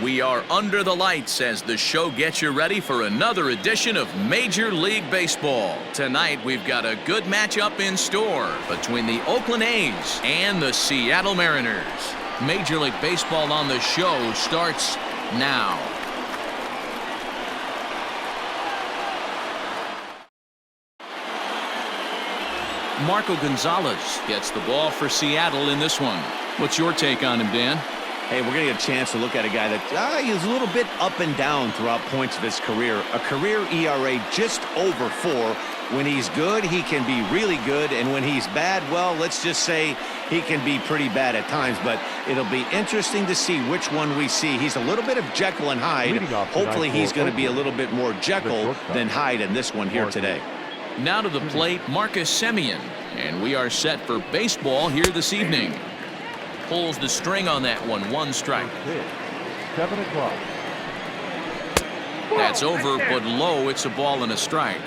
We are under the lights as the show gets you ready for another edition of Major League Baseball. Tonight, we've got a good matchup in store between the Oakland A's and the Seattle Mariners. Major League Baseball on the show starts now. Marco Gonzalez gets the ball for Seattle in this one. What's your take on him, Dan? Hey, we're going to get a chance to look at a guy that he's a little bit up and down throughout points of his career. A career ERA just over 4. When he's good, he can be really good. And when he's bad, well, let's just say he can be pretty bad at times. But it'll be interesting to see which one we see. He's a little bit of Jekyll and Hyde. Hopefully he's going to be a little bit more Jekyll than Hyde in this one here today. Now to the plate, Marcus Semien. And we are set for baseball here this evening. Pulls the string on that one. 1 strike. 7 o'clock. That's over, but low. It's a ball and a strike.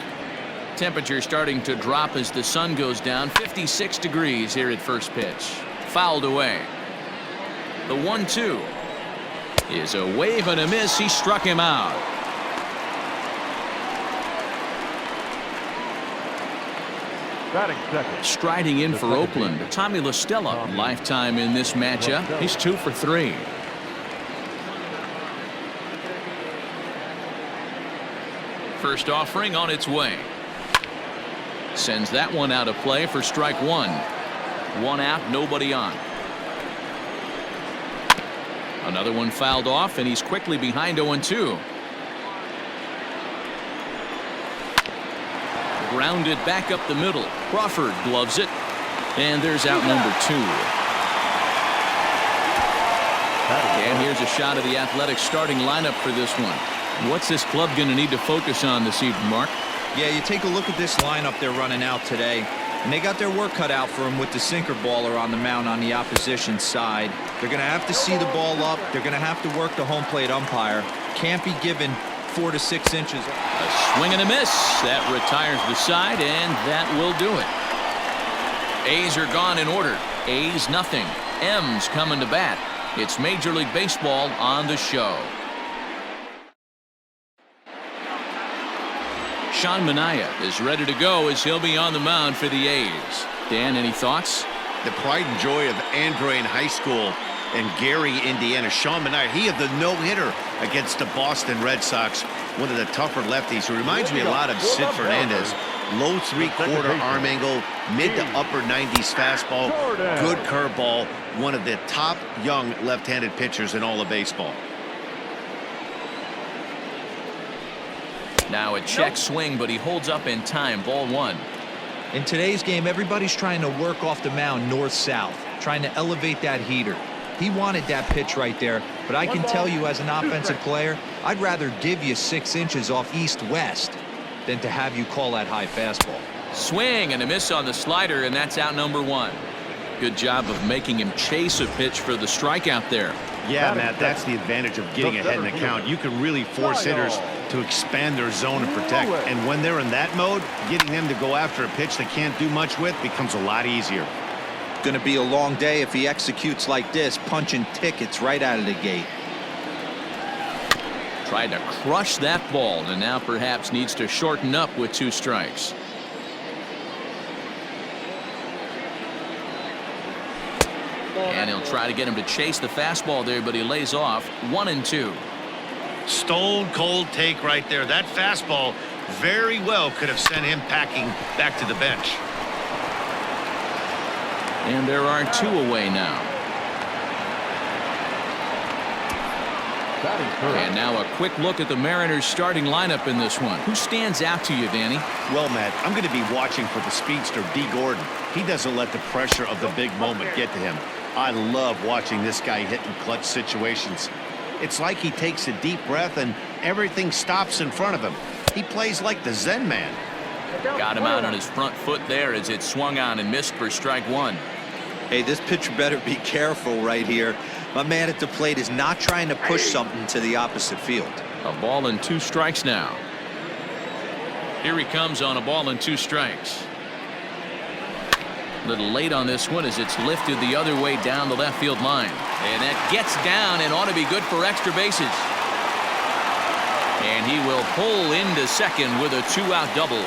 Temperature starting to drop as the sun goes down. 56 degrees here at first pitch. Fouled away. The 1-2 is a wave and a miss. He struck him out. Striding in for Oakland, Tommy La Stella, lifetime in this matchup. He's 2 for 3. First offering on its way. Sends that one out of play for strike 1. 1 out, nobody on. Another one fouled off, and he's quickly behind 0-2. Grounded back up the middle. Crawford gloves it. And there's out number 2. And here's a shot of the Athletics starting lineup for this one. What's this club going to need to focus on this evening, Mark? Yeah, you take a look at this lineup they're running out today. And they got their work cut out for them with the sinker baller on the mound on the opposition side. They're going to have to see the ball up. They're going to have to work the home plate umpire. Can't be given 4 to 6 inches. A swing and a miss. That retires the side, and that will do it. A's are gone in order. A's nothing. M's coming to bat. It's Major League Baseball on the show. Sean Manaea is ready to go as he'll be on the mound for the A's. Dan, any thoughts? The pride and joy of Andre in high school and Gary, Indiana. Sean Manaea, he had the no-hitter against the Boston Red Sox, one of the tougher lefties, who reminds me a lot of Sid Fernandez. Low 3/4 arm angle, mid to upper 90s fastball, good curveball, one of the top young left-handed pitchers in all of baseball. Now a check swing, but he holds up in time. Ball 1. In today's game, everybody's trying to work off the mound north-south, trying to elevate that heater. He wanted that pitch right there, but I can tell you as an offensive player, I'd rather give you 6 inches off east-west than to have you call that high fastball. Swing and a miss on the slider, and that's out number 1. Good job of making him chase a pitch for the strikeout there. Yeah, Matt, that's the advantage of getting ahead in the count. You can really force hitters to expand their zone and protect. And when they're in that mode, getting them to go after a pitch they can't do much with becomes a lot easier. Going to be a long day if he executes like this, punching tickets right out of the gate. Tried to crush that ball, and now perhaps needs to shorten up with 2 strikes. And he'll try to get him to chase the fastball there, but he lays off. 1-2. Stone cold take right there. That fastball very well could have sent him packing back to the bench. And there are 2 away now. And now a quick look at the Mariners starting lineup in this one. Who stands out to you, Danny? Well, Matt, I'm going to be watching for the speedster D. Gordon. He doesn't let the pressure of the big moment get to him. I love watching this guy hit in clutch situations. It's like he takes a deep breath and everything stops in front of him. He plays like the Zen man. Got him out on his front foot there as it swung on and missed for strike 1. Hey, this pitcher better be careful right here. My man at the plate is not trying to push something to the opposite field. A ball and 2 strikes now. Here he comes on a ball and 2 strikes. Little late on this one as it's lifted the other way down the left field line. And that gets down and ought to be good for extra bases. And he will pull into second with a 2-out double.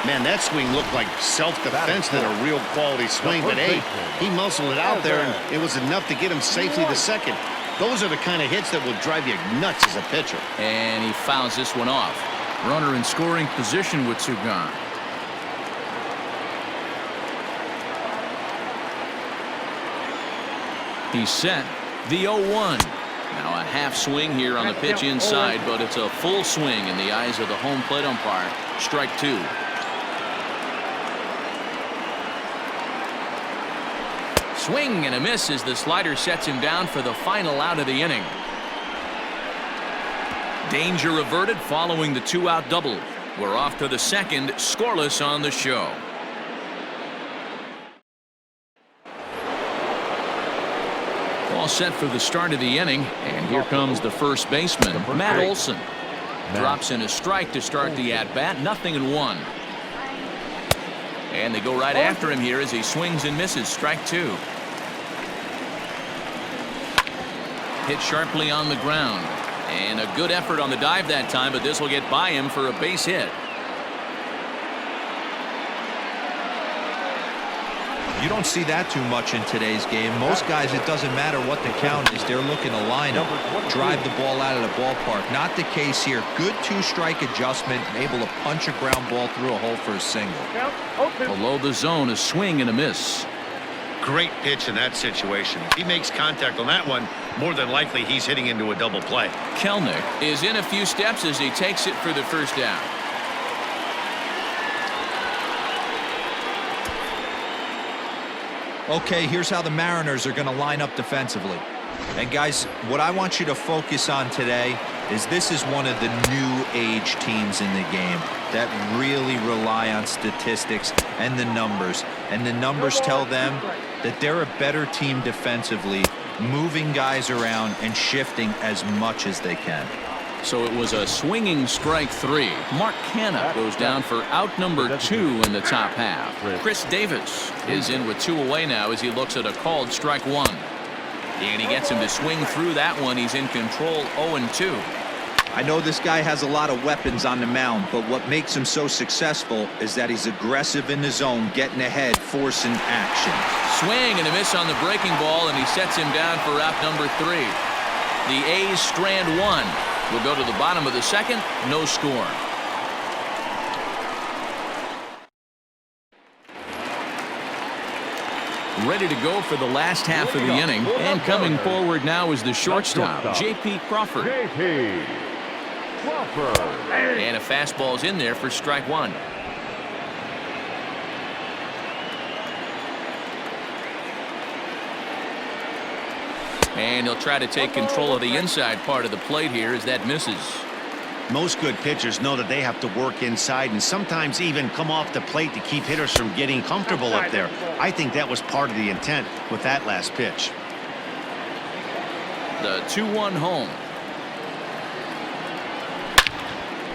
Man, that swing looked like self-defense than a real quality swing. But hey, he muscled it out there, and it was enough to get him safely to second. Those are the kind of hits that will drive you nuts as a pitcher. And he fouls this one off. Runner in scoring position with two gone. He's set. The 0-1. Now a half swing here on the pitch inside, but it's a full swing in the eyes of the home plate umpire. Strike two. Swing and a miss as the slider sets him down for the final out of the inning. Danger averted following the 2-out double. We're off to the second, scoreless on the show. All set for the start of the inning, and here comes the first baseman, Matt Olson. Drops in a strike to start the at-bat, 0-1. And they go right after him here as he swings and misses. Strike two. Hit sharply on the ground. And a good effort on the dive that time, but this will get by him for a base hit. You don't see that too much in today's game. Most guys, it doesn't matter what the count is. They're looking to line up, drive the ball out of the ballpark. Not the case here. Good two-strike adjustment, able to punch a ground ball through a hole for a single. Below the zone, a swing and a miss. Great pitch in that situation. If he makes contact on that one, more than likely he's hitting into a double play. Kelnick is in a few steps as he takes it for the first down. Okay, here's how the Mariners are going to line up defensively. And guys, what I want you to focus on today is this is one of the new age teams in the game that really rely on statistics and the numbers. And the numbers tell them that they're a better team defensively, moving guys around and shifting as much as they can. So it was a swinging strike three. Mark Canha goes down for out number 2 in the top half. Chris Davis is in with 2 away now as he looks at a called strike 1. And he gets him to swing through that one. He's in control 0-2. I know this guy has a lot of weapons on the mound, but what makes him so successful is that he's aggressive in the zone, getting ahead, forcing action. Swing and a miss on the breaking ball, and he sets him down for out number 3. The A's strand 1. We'll go to the bottom of the second. No score. Ready to go for the last half of the inning. And coming forward now is the shortstop, J.P. Crawford. J.P. Crawford. And a fastball's in there for strike 1. And he'll try to take control of the inside part of the plate here as that misses. Most good pitchers know that they have to work inside and sometimes even come off the plate to keep hitters from getting comfortable up there. I think that was part of the intent with that last pitch. The 2-1 home.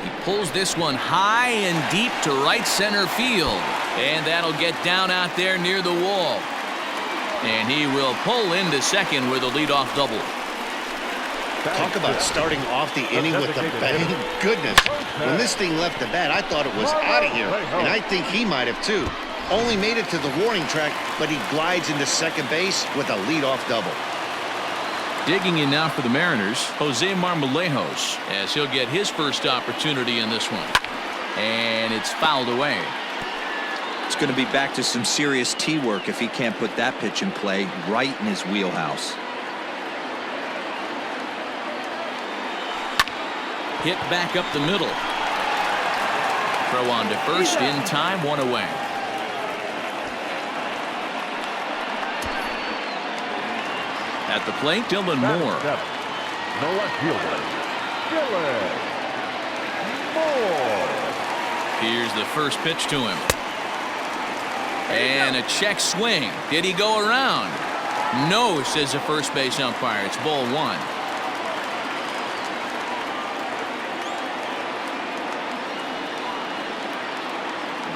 He pulls this one high and deep to right center field. And that'll get down out there near the wall. And he will pull into second with a leadoff double. Talk about starting off the inning with a bang. Goodness, when this thing left the bat, I thought it was out of here. And I think he might have too. Only made it to the warning track, but he glides into second base with a leadoff double. Digging in now for the Mariners, Jose Marmolejos, as he'll get his first opportunity in this one. And it's fouled away. It's going to be back to some serious tee work if he can't put that pitch in play right in his wheelhouse. Hit back up the middle. Throw on to first in time, 1 away. At the plate, Dylan Moore. The left fielder, Dylan Moore. Here's the first pitch to him. And a check swing. Did he go around? No, says the first base umpire. It's ball 1.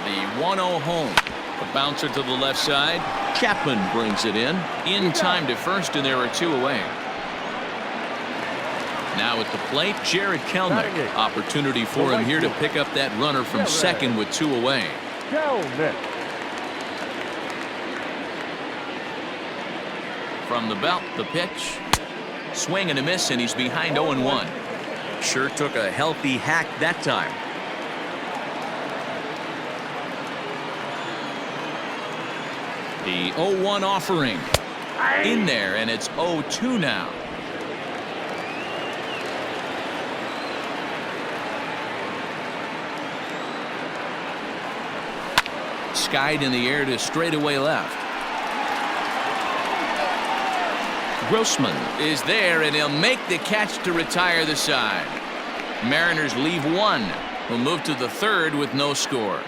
The 1-0 home. A bouncer to the left side. Chapman brings it in time to first, and there are 2 away. Now at the plate, Jared Kelnick. Opportunity for him here to pick up that runner from second with 2 away. From the belt, the pitch. Swing and a miss, and he's behind 0-1. Sure took a healthy hack that time. The 0-1 offering. In there, and it's 0-2 now. Skied in the air to straightaway left. Grossman is there, and he'll make the catch to retire the side. Mariners leave 1. We'll move to the 3rd with no score.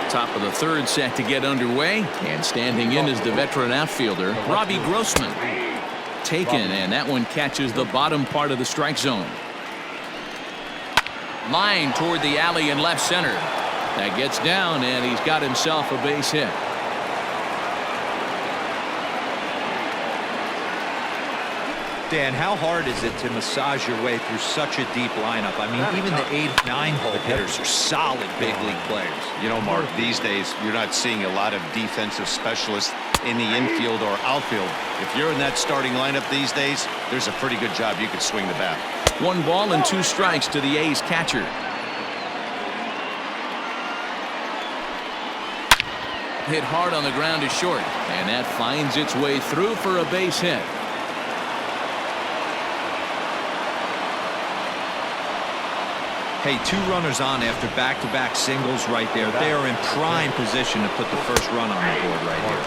Top of the 3rd set to get underway, and standing in is the veteran outfielder Robbie Grossman. Taken, and that one catches the bottom part of the strike zone. Line toward the alley in left center. That gets down, and he's got himself a base hit. Dan, how hard is it to massage your way through such a deep lineup? I mean, even the 8-9 hole hitters are solid big league players. You know, Mark, these days you're not seeing a lot of defensive specialists in the infield or outfield. If you're in that starting lineup these days, there's a pretty good job you could swing the bat. 1 ball and 2 strikes to the A's catcher. Hit hard on the ground to short, and that finds its way through for a base hit. Hey, 2 runners on after back-to-back singles right there. They are in prime position to put the first run on the board right here.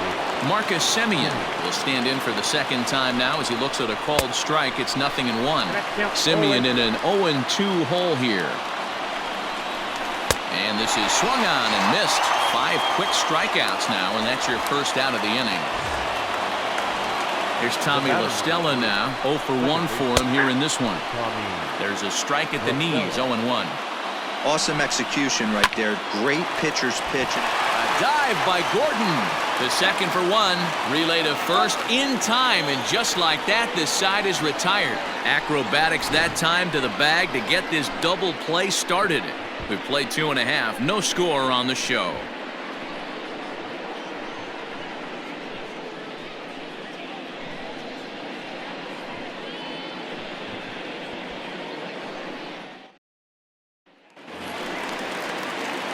Marcus Semien will stand in for the 2nd time now as he looks at a called strike. It's 0-1. Semien in an 0-2 hole here. And this is swung on and missed. 5 quick strikeouts now, and that's your first out of the inning. Here's Tommy La Stella now. 0 for 1 for him here in this one. There's a strike at the knees. 0-1. Awesome execution right there. Great pitcher's pitch. A dive by Gordon. The 2nd for 1. Relay to first in time, and just like that, this side is retired. Acrobatics that time to the bag to get this double play started. We played 2.5. No score on the show.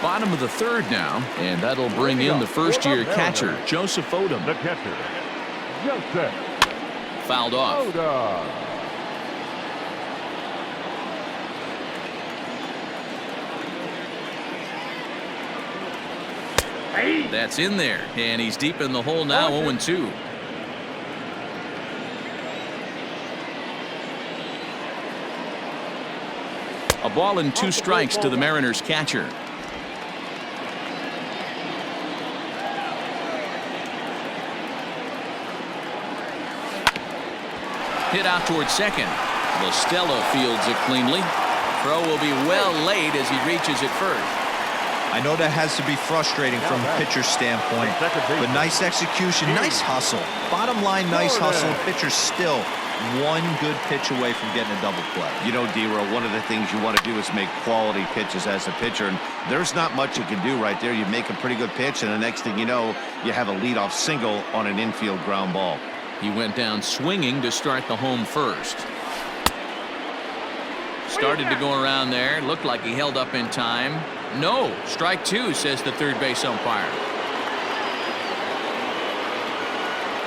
Bottom of the 3rd now, and that'll bring in the first-year catcher, Joseph Odom. The catcher, Joseph. Fouled off. That's in there, and he's deep in the hole now. 0-2. A ball and 2 strikes to the Mariners catcher. Hit out towards second. La Stella fields it cleanly. Throw will be well laid as he reaches it first. I know that has to be frustrating from a pitcher's standpoint, but nice execution, nice hustle. Bottom line, nice hustle. Pitcher's still 1 good pitch away from getting a double play. You know, D-Row, one of the things you want to do is make quality pitches as a pitcher, and there's not much you can do right there. You make a pretty good pitch, and the next thing you know, you have a leadoff single on an infield ground ball. He went down swinging to start the home first. Started to go around there. Looked like he held up in time. No, strike 2, says the third base umpire.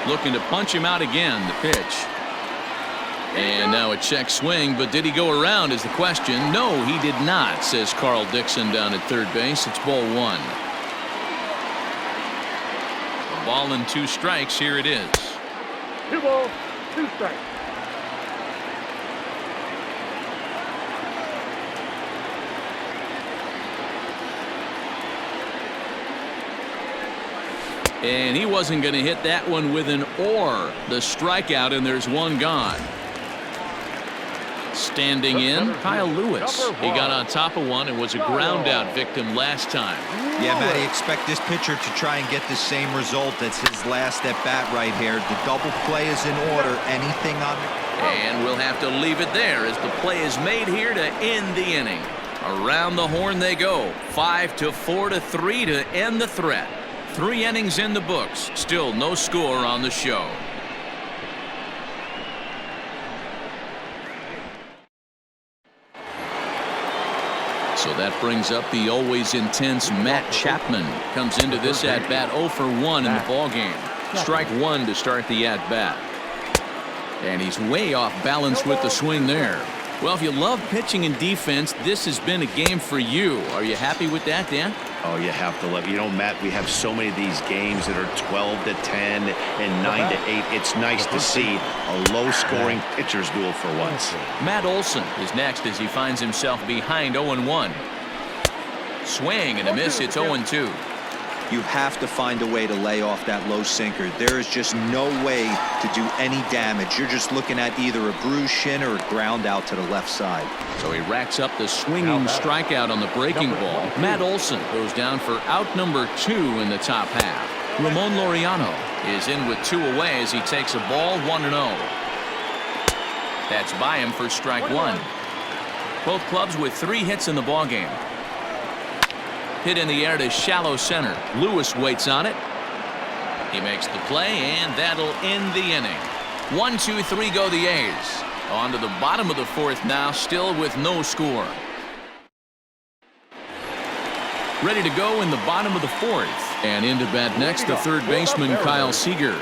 Looking to punch him out again, the pitch. And now a check swing, but did he go around is the question. No, he did not, says Carl Dixon down at third base. It's ball 1. A ball and 2 strikes. Here it is. 2 balls, 2 strikes. And he wasn't going to hit that one with an or. The strikeout, and there's 1 gone. Standing in, Kyle Lewis. He got on top of one and was a ground out victim last time. Yeah, Matty, expect this pitcher to try and get the same result. That's his last at bat right here. The double play is in order. Anything on the... And we'll have to leave it there as the play is made here to end the inning. Around the horn they go. 5-4-3 to end the threat. 3 innings in the books. Still no score on the show. So that brings up the always intense Matt Chapman. Comes into this at-bat 0 for 1 in the ballgame. Strike 1 to start the at-bat. And he's way off balance with the swing there. Well, if you love pitching and defense, this has been a game for you. Are you happy with that, Dan? Oh, you have to love it. You know, Matt, we have so many of these games that are 12-10 and 9-8. It's nice to see a low-scoring pitcher's duel for once. Matt Olson is next as he finds himself behind 0-1. Swing and a miss. It's 0-2. You have to find a way to lay off that low sinker. There is just no way to do any damage. You're just looking at either a bruised shin or a ground out to the left side. So he racks up the swinging strikeout on the breaking ball. Matt Olson goes down for out number 2 in the top half. Ramon Laureano is in with 2 away as he takes a ball 1-0. That's by him for strike 1. Both clubs with 3 hits in the ballgame. Hit in the air to shallow center. Lewis waits on it. He makes the play, and that'll end the inning. 1-2-3 go the A's. On to the bottom of the 4th now, still with no score. Ready to go in the bottom of the 4th. And into bat next, the third baseman, Kyle Seager.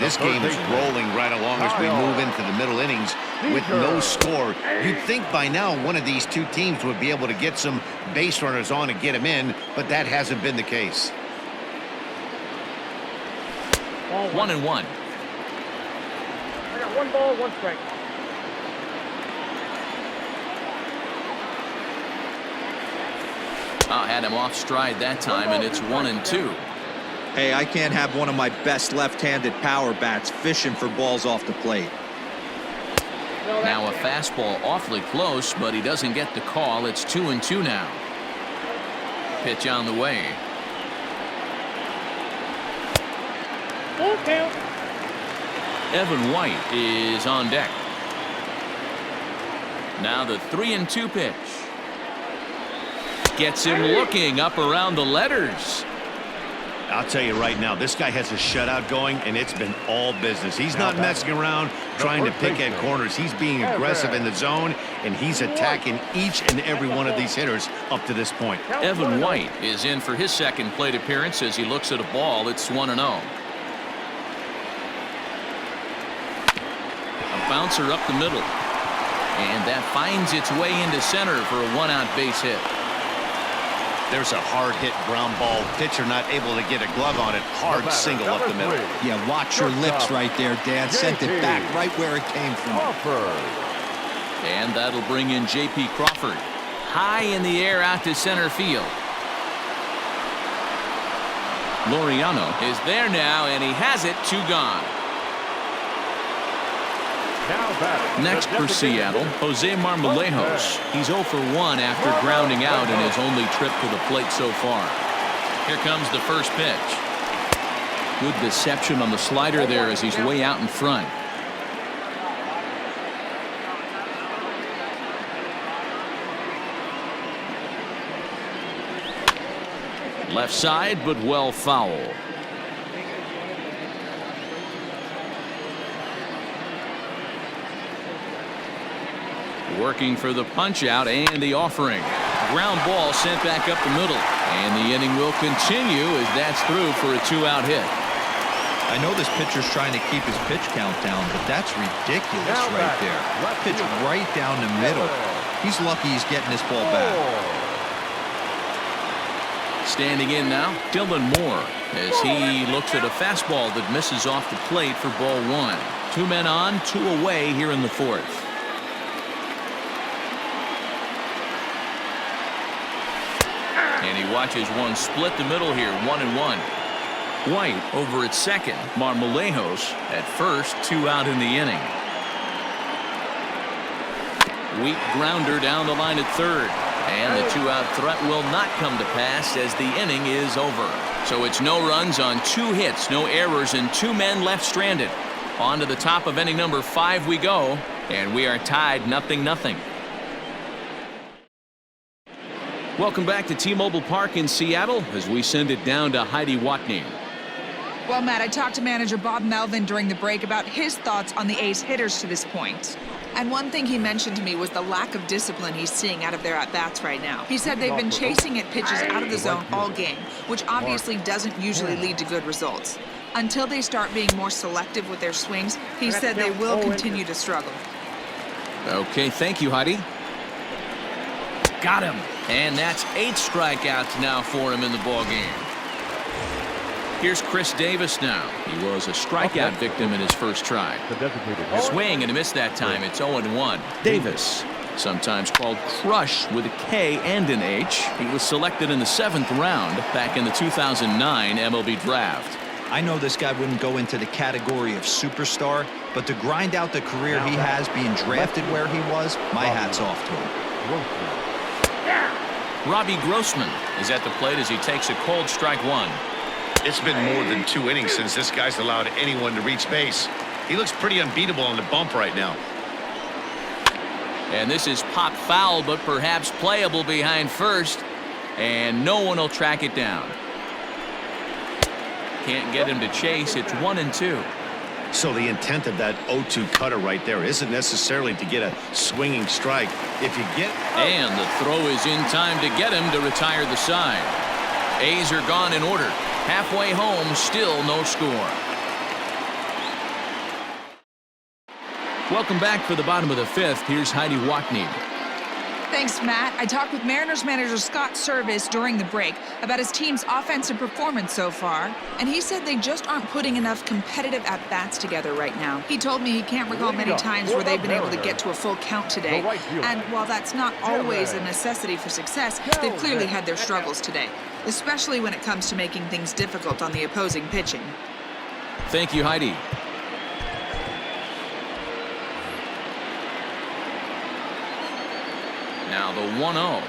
This game is rolling right along as we move into the middle innings with no score. You'd think by now one of these 2 teams would be able to get some base runners on and get them in, but that hasn't been the case. 1-1. I got 1 ball, 1 strike. I had him off stride that time, and it's 1-2. Hey, I can't have one of my best left-handed power bats fishing for balls off the plate. Now a fastball awfully close, but he doesn't get the call. It's 2-2 now. Pitch on the way. Full count. Evan White is on deck. Now the 3-2 pitch. Gets him looking up around the letters. I'll tell you right now, this guy has a shutout going, and it's been all business. He's not messing around trying to pick at corners. He's being aggressive in the zone, and he's attacking each and every one of these hitters up to this point. Evan White is in for his second plate appearance as he looks at a ball. It's 1-0. A bouncer up the middle. And that finds its way into center for a 1-out base hit. There's a hard hit ground ball. Pitcher not able to get a glove on it. Hard single up the middle. Yeah, watch your lips right there, Dan. Sent it back right where it came from. And that'll bring in J.P. Crawford. High in the air out to center field. Laureano is there now, and he has it. 2 gone. Next for Seattle, Jose Marmolejos. He's 0 for 1 after grounding out in his only trip to the plate so far. Here comes the first pitch. Good deception on the slider there as he's way out in front. Left side, but well foul. Working for the punch out and the offering. Ground ball sent back up the middle. And the inning will continue as that's through for a 2-out hit. I know this pitcher's trying to keep his pitch count down, but that's ridiculous right there. Pitch right down the middle. He's lucky he's getting this ball back. Standing in now, Dylan Moore as he looks at a fastball that misses off the plate for ball 1. 2 men on, 2 away here in the 4th. And he watches one split the middle here, 1-1. White over at second. Marmolejos at first, 2 out in the inning. Weak grounder down the line at third. And the two-out threat will not come to pass as the inning is over. So it's no runs on 2 hits, no errors, and 2 men left stranded. On to the top of inning number 5 we go, and we are tied 0-0. Welcome back to T-Mobile Park in Seattle as we send it down to Heidi Watney. Well, Matt, I talked to manager Bob Melvin during the break about his thoughts on the A's hitters to this point. And one thing he mentioned to me was the lack of discipline he's seeing out of their at-bats right now. He said they've been chasing at pitches out of the zone all game, which obviously doesn't usually lead to good results. Until they start being more selective with their swings, he said they will continue to struggle. Okay, thank you, Heidi. Got him. And that's 8 strikeouts now for him in the ballgame. Here's Chris Davis now. He was a strikeout victim in his first try. Swing and a miss that time. It's 0-1. Davis, sometimes called Crush with a K and an H. He was selected in the 7th round back in the 2009 MLB Draft. I know this guy wouldn't go into the category of superstar, but to grind out the career he has being drafted where he was, my hat's off to him. Robbie Grossman is at the plate as he takes a cold strike 1. It's been more than 2 innings since this guy's allowed anyone to reach base. He looks pretty unbeatable on the bump right now. And this is pop foul, but perhaps playable behind first. And no one will track it down. Can't get him to chase. It's 1-2. So the intent of that 0-2 cutter right there isn't necessarily to get a swinging strike. If you get... And the throw is in time to get him to retire the side. A's are gone in order. Halfway home, still no score. Welcome back for the bottom of the 5th. Here's Heidi Watney. Thanks, Matt. I talked with Mariners manager Scott Service during the break about his team's offensive performance so far, and he said they just aren't putting enough competitive at-bats together right now. He told me he can't recall many times where they've been able to get to a full count today, and while that's not always a necessity for success, they've clearly had their struggles today, especially when it comes to making things difficult on the opposing pitching. Thank you, Heidi. Now the 1-0.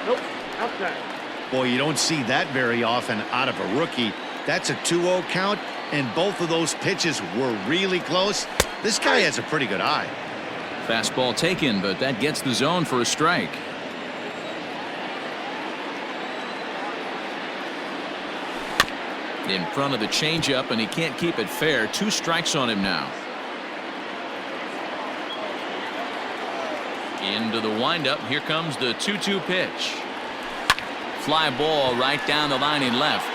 Nope, outside. Boy, you don't see that very often out of a rookie. That's a 2-0 count, and both of those pitches were really close. This guy has a pretty good eye. Fastball taken, but that gets the zone for a strike. In front of the changeup, and he can't keep it fair. 2 strikes on him now. Into the windup. Here comes the 2-2 pitch. Fly ball right down the line in left.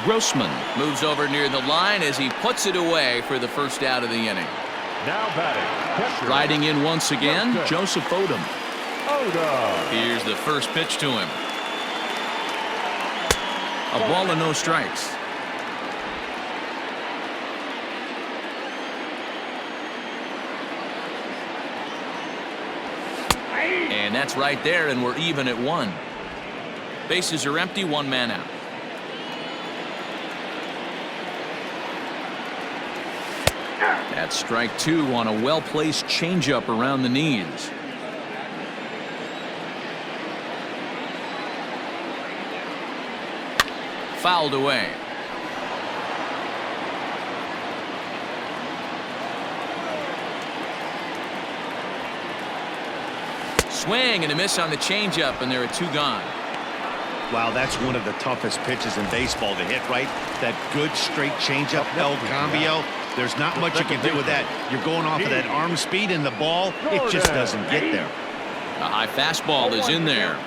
Grossman moves over near the line as he puts it away for the first out of the inning. Now batting. Riding in once again, Joseph Odom. Odom. Here's the first pitch to him. A ball and no strikes. And that's right there, and we're even at 1. Bases are empty, 1 man out. That's strike 2 on a well-placed changeup around the knees. Fouled away. Swing and a miss on the changeup, and there are 2 gone. Wow, that's one of the toughest pitches in baseball to hit, right? That good straight changeup, El Cambio. There's not much you can do with that. You're going off of that arm speed, and the ball, it just doesn't get there. A high fastball is in there.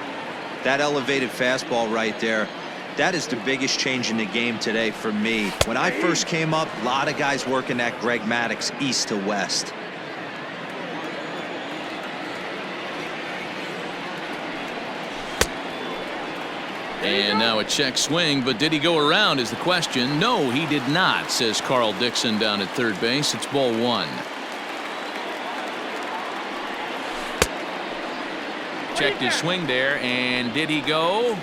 That elevated fastball right there, that is the biggest change in the game today for me. When I first came up, a lot of guys working that Greg Maddux east to west. And now a check swing, but did he go around is the question. No, he did not, says Carl Dixon down at third base. It's ball 1. Checked his swing there, and did he go?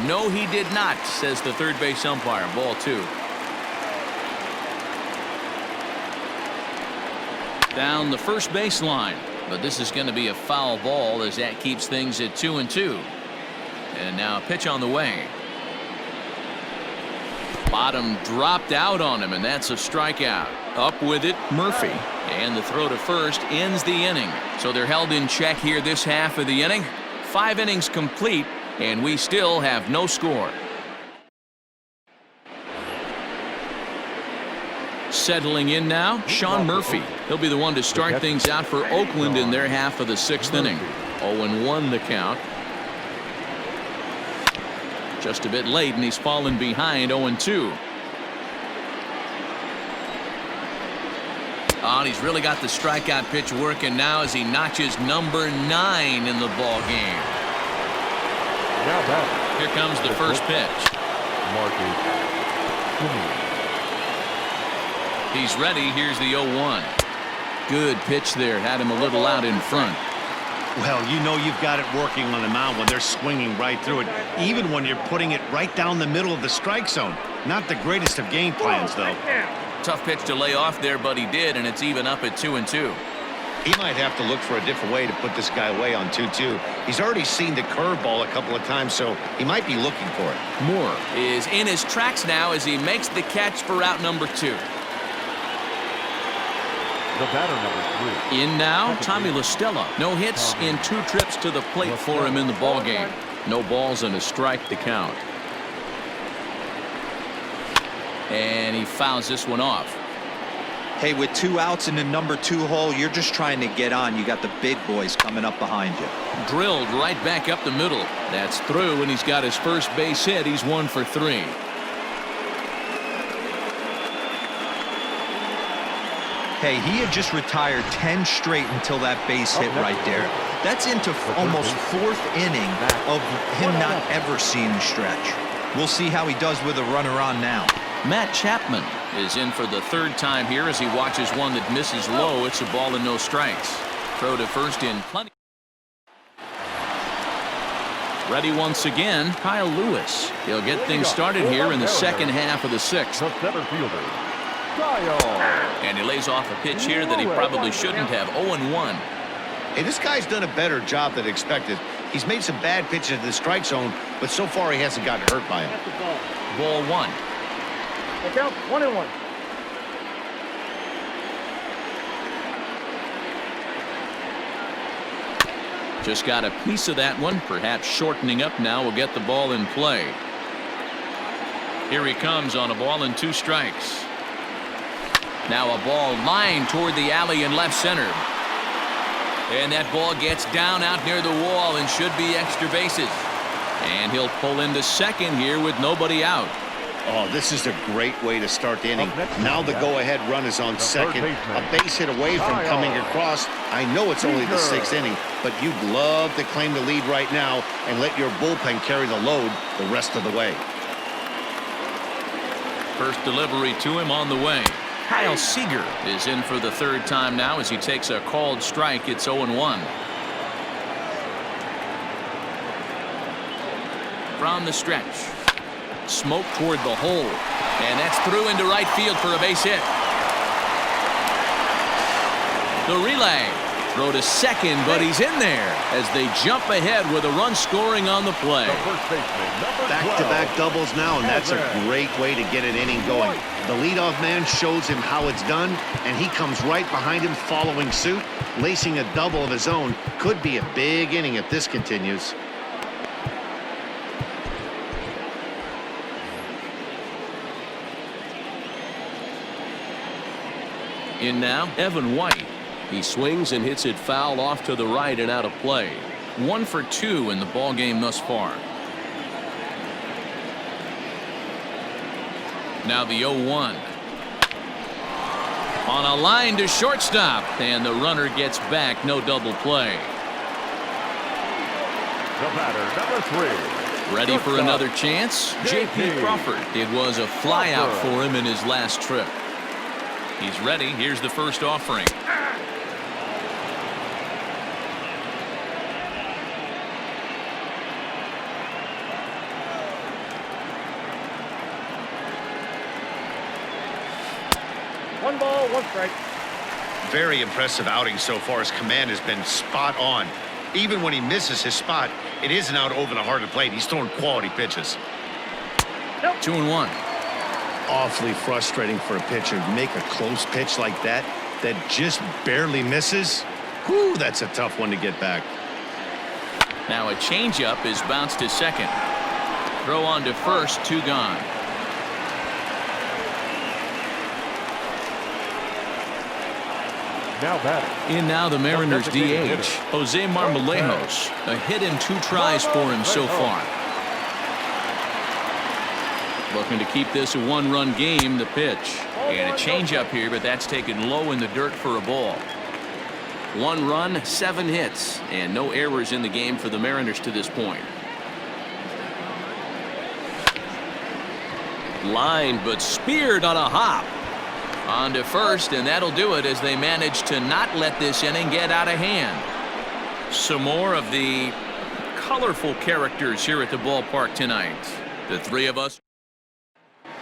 No, he did not, says the third base umpire. Ball 2. Down the first baseline, but this is going to be a foul ball as that keeps things at 2-2. And now a pitch on the way. Bottom dropped out on him, and that's a strikeout. Up with it, Murphy. And the throw to first ends the inning. So they're held in check here this half of the inning. 5 innings complete, and we still have no score. Settling in now, Sean Murphy. He'll be the one to start things out for Oakland in their half of the 6th inning. 0-1 the count. Just a bit late, and he's fallen behind 0-2. Oh, and he's really got the strikeout pitch working now as he notches number 9 in the ball game. Here comes the first pitch. He's ready. Here's the 0-1. Good pitch there. Had him a little out in front. Well, you know you've got it working on the mound when they're swinging right through it, even when you're putting it right down the middle of the strike zone. Not the greatest of game plans, though. Tough pitch to lay off there, but he did, and it's even up at 2-2. He might have to look for a different way to put this guy away on 2-2. He's already seen the curveball a couple of times, so he might be looking for it. Moore is in his tracks now as he makes the catch for out number 2. The batter, number 3. In now, Tommy La Stella. No hits in 2 trips to the plate for him in the ball game. No balls and a strike to count. And he fouls this one off. Hey, with 2 outs in the number 2 hole, you're just trying to get on. You got the big boys coming up behind you. Drilled right back up the middle. That's through, and he's got his first base hit. He's 1 for 3. Hey, he had just retired 10 straight until that base hit right there. That's into almost 4th inning of him not ever seeing the stretch. We'll see how he does with a runner on now. Matt Chapman is in for the 3rd time here as he watches one that misses low. It's a ball and no strikes. Throw to first in plenty. Ready once again, Kyle Lewis. He'll get things started here in the second half of the 6th. The center fielder, And he lays off a pitch here that he probably shouldn't have. 0-1. Hey, this guy's done a better job than expected. He's made some bad pitches in the strike zone, but so far he hasn't gotten hurt by him. Ball 1. Look out, 1-1. Just got a piece of that one. Perhaps shortening up now will get the ball in play. Here he comes on a ball and 2 strikes. Now a ball lined toward the alley in left center. And that ball gets down out near the wall and should be extra bases. And he'll pull into second here with nobody out. Oh, this is a great way to start the inning. Now the go-ahead run is on second. A base hit away from coming across. I know it's only the 6th inning, but you'd love to claim the lead right now and let your bullpen carry the load the rest of the way. First delivery to him on the way. Kyle Seager is in for the 3rd time now as he takes a called strike. It's 0-1. From the stretch. Smoke toward the hole. And that's through into right field for a base hit. The relay. Throw to second, but he's in there as they jump ahead with a run scoring on the play. Back-to-back doubles now, and that's a great way to get an inning going. The leadoff man shows him how it's done, and he comes right behind him following suit, lacing a double of his own. Could be a big inning if this continues. In now, Evan White. He swings and hits it foul off to the right and out of play. 1 for 2 in the ball game thus far. Now the 0-1. On a line to shortstop, and the runner gets back. No double play. the batter, number 3. Ready for another chance? J.P. Crawford. It was a flyout for him in his last trip. He's ready. Here's the first offering. One ball, 1 strike. very impressive outing so far. His command has been spot on. Even when he misses his spot, it isn't out over the heart of the plate. He's throwing quality pitches. 2-1. Awfully frustrating for a pitcher to make a close pitch like that just barely misses. Whew, that's a tough one to get back. Now a changeup is bounced to second. Throw on to first, 2 gone. In now the Mariners DH, Jose Marmolejos. A hit and 2 tries for him so far. Looking to keep this a 1-run game, the pitch. And a changeup here, but that's taken low in the dirt for a ball. 1 run, 7 hits, and no errors in the game for the Mariners to this point. Line, but speared on a hop. On to first, and that'll do it as they manage to not let this inning get out of hand. Some more of the colorful characters here at the ballpark tonight. The 3 of us.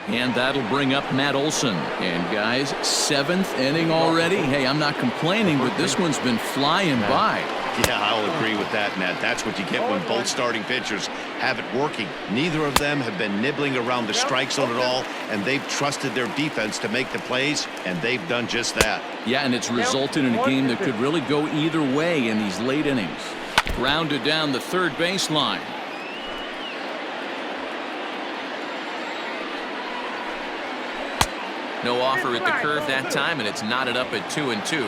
And that'll bring up Matt Olson. And guys, 7th inning already. Hey, I'm not complaining, but this one's been flying by. Yeah, I'll agree with that, Matt. That's what you get when both starting pitchers have it working. Neither of them have been nibbling around the strike zone at all, and they've trusted their defense to make the plays, and they've done just that. Yeah, and it's resulted in a game that could really go either way in these late innings. Grounded down the third baseline. No offer at the curve that time, and it's knotted up at 2-2.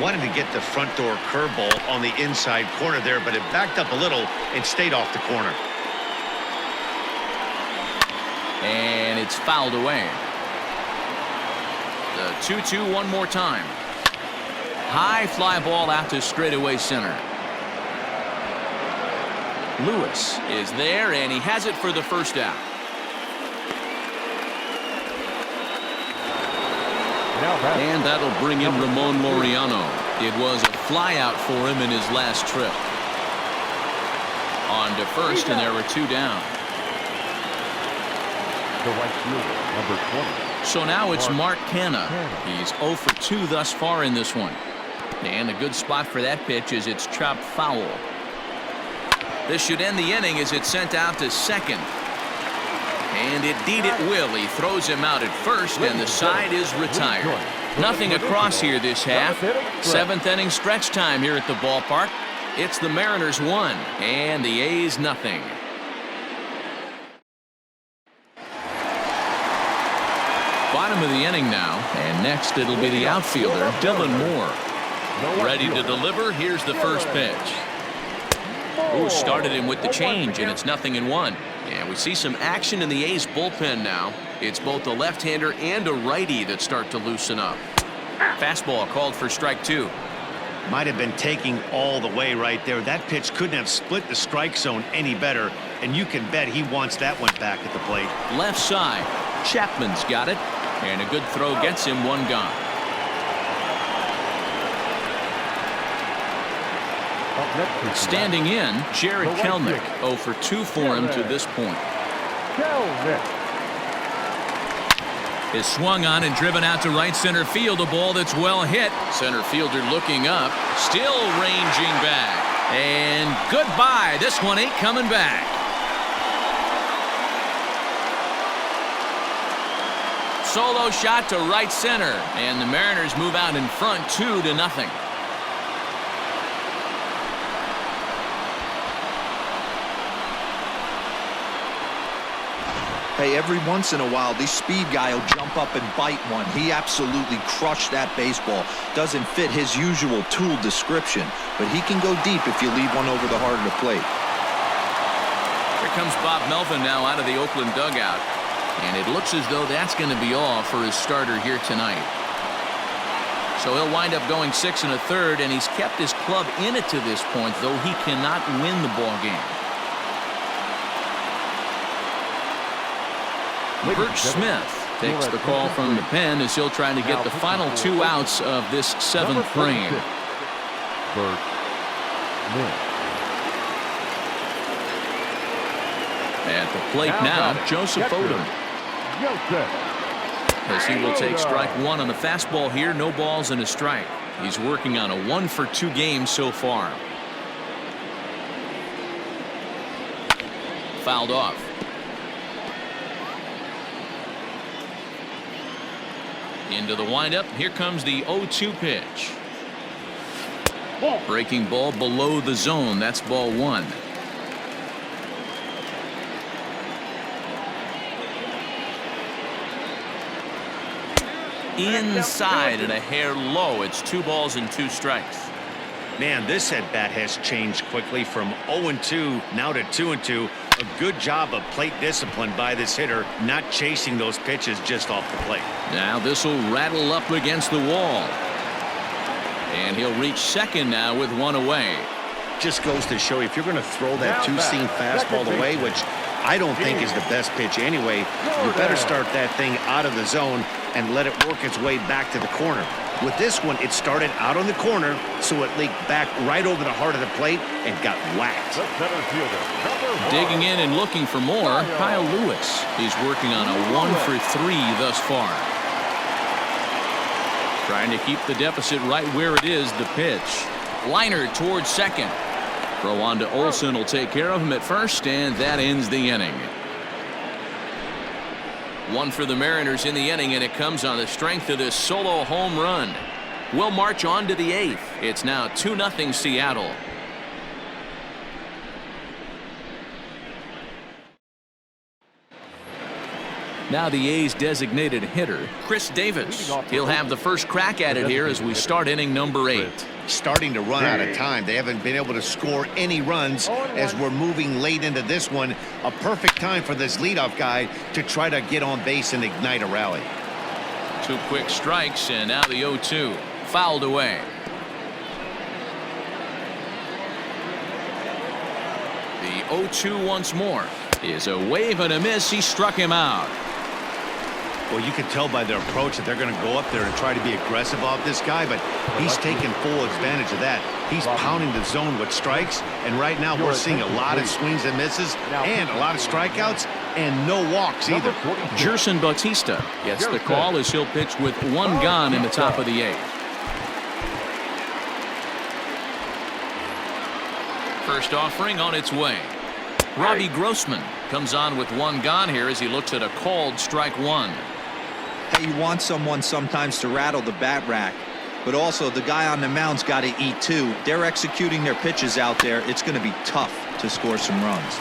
Wanted to get the front door curveball on the inside corner there, but it backed up a little and stayed off the corner. And it's fouled away. The 2-2 one more time. High fly ball out to straightaway center. Lewis is there, and he has it for the first out. And that'll bring in Ramon Laureano. It was a flyout for him in his last trip. On to first, and there were 2 down. The right fielder, number 20. So now it's Mark Canha. He's 0 for 2 thus far in this one. And a good spot for that pitch is it's chopped foul. This should end the inning as it's sent out to second. And indeed it will. He throws him out at first, and the side is retired. Nothing across here this half. 7th inning stretch time here at the ballpark. It's the Mariners 1 and the A's nothing. Bottom of the inning now, and next it'll be the outfielder, Dylan Moore. Ready to deliver. Here's the first pitch. Ooh, started him with the change, and it's 0-1. And we see some action in the A's bullpen now. It's both a left-hander and a righty that start to loosen up. Fastball called for strike 2. Might have been taking all the way right there. That pitch couldn't have split the strike zone any better, and you can bet he wants that one back at the plate. Left side. Chapman's got it, and a good throw gets him 1 gone. Standing in, Jared Kelenic. 0 for 2 for him to this point. Is swung on and driven out to right center field. A ball that's well hit. Center fielder looking up. Still ranging back. And goodbye. This one ain't coming back. Solo shot to right center. And the Mariners move out in front 2-0. Hey, every once in a while, this speed guy will jump up and bite one. He absolutely crushed that baseball. Doesn't fit his usual tool description, but he can go deep if you leave one over the heart of the plate. Here comes Bob Melvin now out of the Oakland dugout. And it looks as though that's going to be all for his starter here tonight. So he'll wind up going 6 1/3, and he's kept his club in it to this point, though he cannot win the ball game. Bert Smith takes the call from the pen as he'll try to get the final 2 outs of this 7th frame. Bert Smith. At the plate now, Joseph Odom. As he will take strike 1 on the fastball here. No balls and a strike. He's working on a 1-for-2 game so far. Fouled off. Into the windup. Here comes the 0-2 pitch. Breaking ball below the zone. That's ball one. Inside and a hair low. It's 2 balls and 2 strikes. Man, this at bat has changed quickly from 0-2 now to 2-2. A good job of plate discipline by this hitter, not chasing those pitches just off the plate. Now this will rattle up against the wall. And he'll reach second now with 1 away. Just goes to show you, if you're going to throw that two-seam fastball away, which I don't think is the best pitch anyway, you better start that thing out of the zone and let it work its way back to the corner. With this one, it started out on the corner, so it leaked back right over the heart of the plate and got whacked. Digging in and looking for more, Kyle Lewis. He's working on a 1-for-3 thus far. Trying to keep the deficit right where it is. The pitch. Liner towards second. Throw on to Olsen will take care of him at first, and that ends the inning. 1 for the Mariners in the inning, and it comes on the strength of this solo home run. We'll march on to the 8th. It's now 2-0 Seattle. Now the A's designated hitter, Chris Davis. He'll have the first crack at it here as we start inning number 8. Starting to run out of time. They haven't been able to score any runs as we're moving late into this one. A perfect time for this leadoff guy to try to get on base and ignite a rally. 2 quick strikes, and now the 0-2. Fouled away. The 0-2 once more is a wave and a miss. He struck him out. Well, you can tell by their approach that they're going to go up there and try to be aggressive off this guy, but he's taking full advantage of that. He's pounding the zone with strikes, and right now we're seeing a lot of swings and misses and a lot of strikeouts and no walks either. Gerson Bautista gets the call as he'll pitch with 1 gone in the top of the 8th. First offering on its way. Robbie Grossman comes on with 1 gone here as he looks at a called strike 1. Hey, you want someone sometimes to rattle the bat rack, but also the guy on the mound's got to eat too. They're executing their pitches out there. It's going to be tough to score some runs.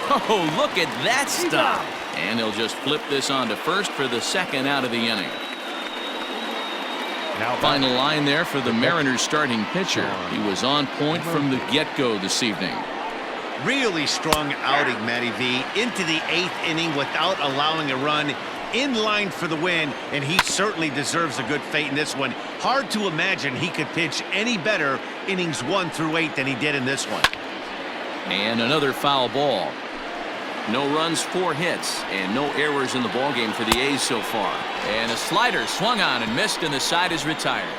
Oh, look at that stop. And he'll just flip this on to first for the 2nd out of the inning. Final line there for the Mariners starting pitcher. He was on point from the get-go this evening. Really strong outing, Matty V. Into the 8th inning without allowing a run, in line for the win, and he certainly deserves a good fate in this one. Hard to imagine he could pitch any better innings 1 through 8 than he did in this one. And another foul ball. No runs, 4 hits, and no errors in the ballgame for the A's so far. And a slider swung on and missed, and the side is retired.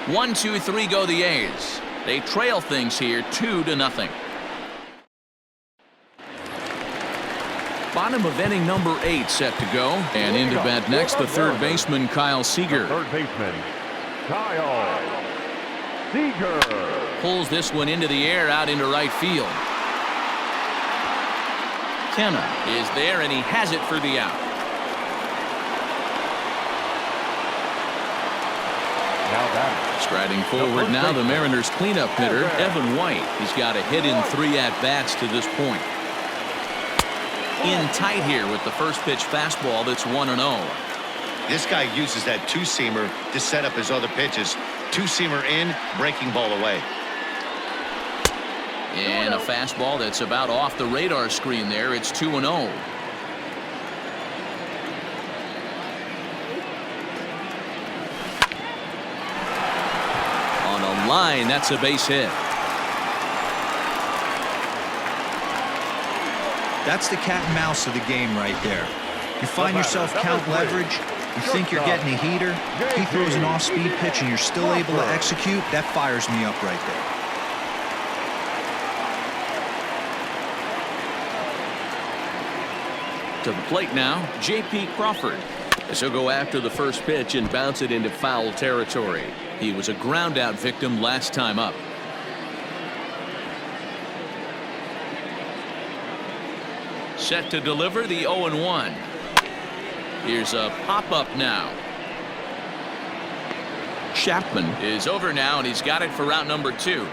1-2-3 go the A's. They trail things here 2-0. Bottom of inning number 8 set to go, and into bat next the 3rd baseman Kyle Seager. 3rd baseman Kyle Seager pulls this one into the air out into right field. Kenna is there, and he has it for the out. Striding forward now, the Mariners cleanup hitter Evan White. He's got a hit in 3 at-bats to this point. In tight here with the first pitch fastball that's 1-0. This guy uses that 2-seamer to set up his other pitches. 2-seamer in, breaking ball away. And a fastball that's about off the radar screen there. It's 2-0. On a line, that's a base hit. That's the cat and mouse of the game right there. You find yourself count leverage, you think you're getting a heater, he throws an off-speed pitch and you're still able to execute. That fires me up right there. To the plate now, J.P. Crawford. So go after the first pitch and bounce it into foul territory. He was a ground out victim last time up. Set to deliver the 0-1. Here's a pop-up now. Chapman is over now, and he's got it for route number 2.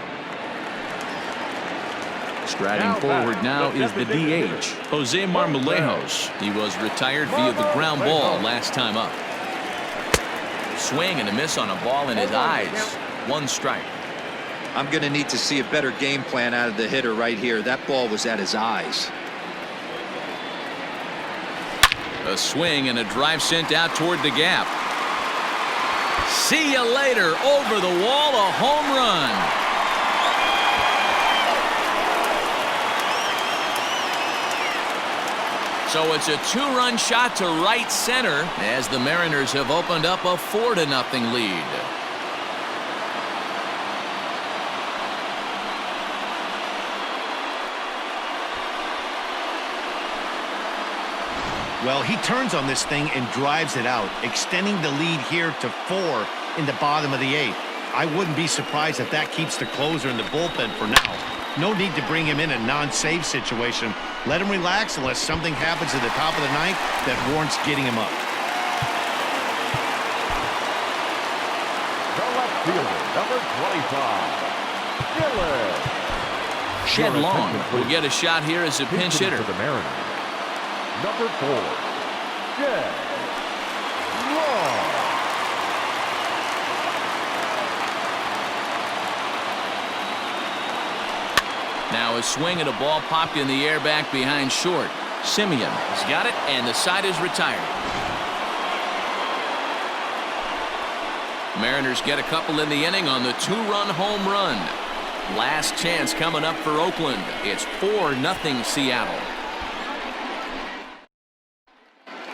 Striding forward now is the DH, Jose Marmolejos. He was retired via the ground ball last time up. Swing and a miss on a ball in his eyes. 1 strike. I'm going to need to see a better game plan out of the hitter right here. That ball was at his eyes. A swing and a drive sent out toward the gap. See you later. Over the wall, a home run. So it's a 2-run shot to right center as the Mariners have opened up a 4-0 lead. Well, he turns on this thing and drives it out, extending the lead here to 4 in the bottom of the 8th. I wouldn't be surprised if that keeps the closer in the bullpen for now. No need to bring him in a non-save situation. Let him relax unless something happens at the top of the 9th that warrants getting him up. The left fielder, number 25, Dylan. Shed Long will get a shot here as a pinch hitter. For the Mariners, number 4, Shed Long. Now a swing and a ball popped in the air back behind short. Simeon has got it, and the side is retired. Mariners get a couple in the inning on the 2-run home run. Last chance coming up for Oakland. It's 4-0 Seattle.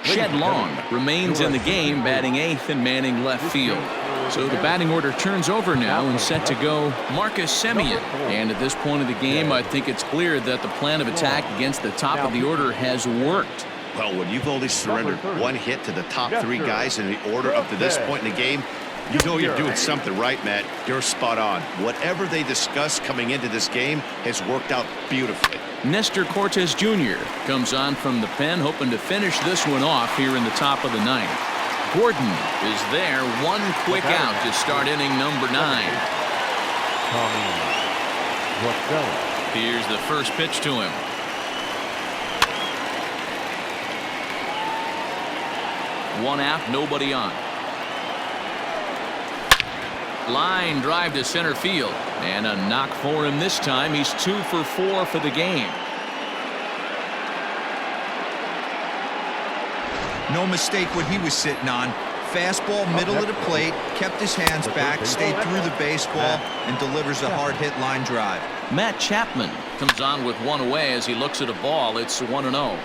Shed Long remains in the game, batting 8th and manning left field. So the batting order turns over now and set to go Marcus Semien. And at this point of the game, I think it's clear that the plan of attack against the top of the order has worked. Well, when you've only surrendered 1 hit to the top 3 guys in the order up to this point in the game, you know you're doing something right, Matt. You're spot on. Whatever they discussed coming into this game has worked out beautifully. Nestor Cortes Jr. comes on from the pen, hoping to finish this one off here in the top of the 9th. Gordon is there, 1 quick out to start inning number 9. Here's the first pitch to him. One out, nobody on. Line drive to center field, and a knock for him this time. He's 2 for 4 for the game. No mistake what he was sitting on. Fastball, middle of the plate, kept his hands back, stayed through the baseball, and delivers a hard-hit line drive. Matt Chapman comes on with 1 away as he looks at a ball. It's 1-0.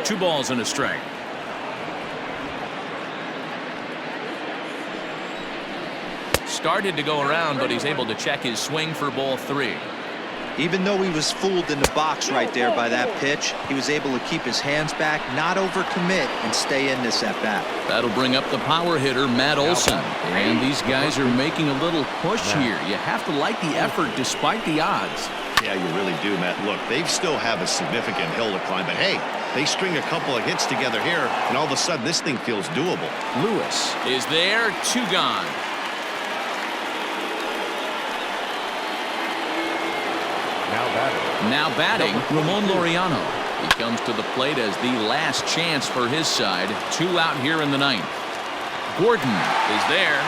2 balls and a strike. Started to go around, but he's able to check his swing for ball 3. Even though he was fooled in the box right there by that pitch, he was able to keep his hands back, not overcommit, and stay in this at-bat. That'll bring up the power hitter, Matt Olson. And these guys are making a little push here. You have to like the effort despite the odds. Yeah, you really do, Matt. Look, they still have a significant hill to climb, but hey, they string a couple of hits together here, and all of a sudden this thing feels doable. Lewis is there, 2 gone. Now batting, Ramon Laureano. He comes to the plate as the last chance for his side. 2 out here in the 9th. Gordon is there,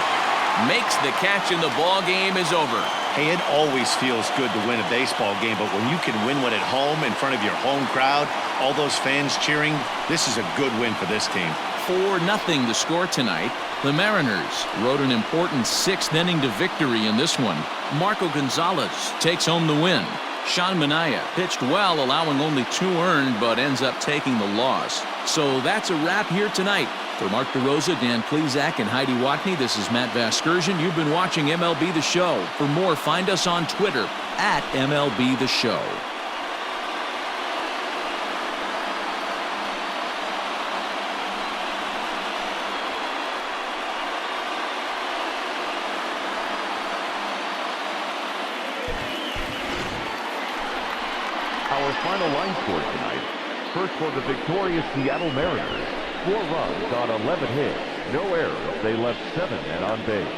makes the catch, and the ball game is over. Hey, it always feels good to win a baseball game, but when you can win one at home in front of your home crowd, all those fans cheering, this is a good win for this team. 4-0 the score tonight. The Mariners rode an important 6th inning to victory in this one. Marco Gonzalez takes home the win. Sean Manaea pitched well, allowing only 2 earned, but ends up taking the loss. So that's a wrap here tonight. For Mark DeRosa, Dan Plezak, and Heidi Watney, this is Matt Vasgersian. You've been watching MLB The Show. For more, find us on Twitter at MLB The Show. Our final line score tonight. First for the victorious Seattle Mariners. 4 runs on 11 hits. No errors. They left 7 men on base.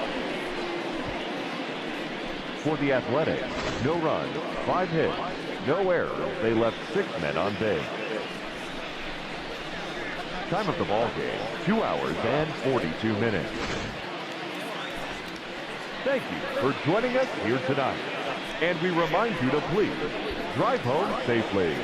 For the Athletics, no runs, 5 hits. No errors. They left 6 men on base. Time of the ball game, 2 hours and 42 minutes. Thank you for joining us here tonight. And we remind you to please drive home safely.